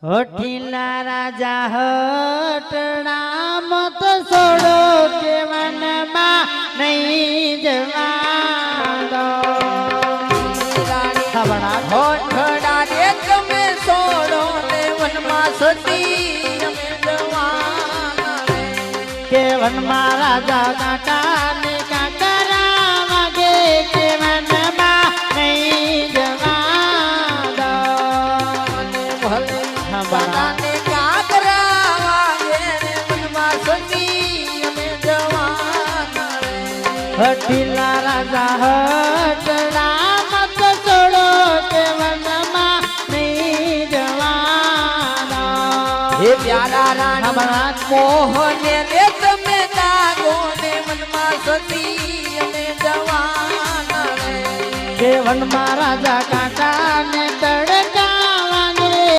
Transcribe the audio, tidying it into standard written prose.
હઠીલા રાજા હટણા મત છોડો કે વનમાં નહીં જવાનો હોઠડા રે તમે છોડો ને વનમાં સતી અમે જવાના કે વનમાં રાજા કાકા ને કાકરા વાગે કે વનમાં નહીં જવાનો ભલે બધાને કાકરા વાગે ને વનમાં સતી અમે જવાના હઠીલા રાજા હટણા મત છોડો કે વનમાં નહીં જવાનો હે પ્યારા રાણા મોહને રે તમે જાગો ને મનમાં સતી અમે જવાના કે વનમાં રાજા કાકા ને તડકા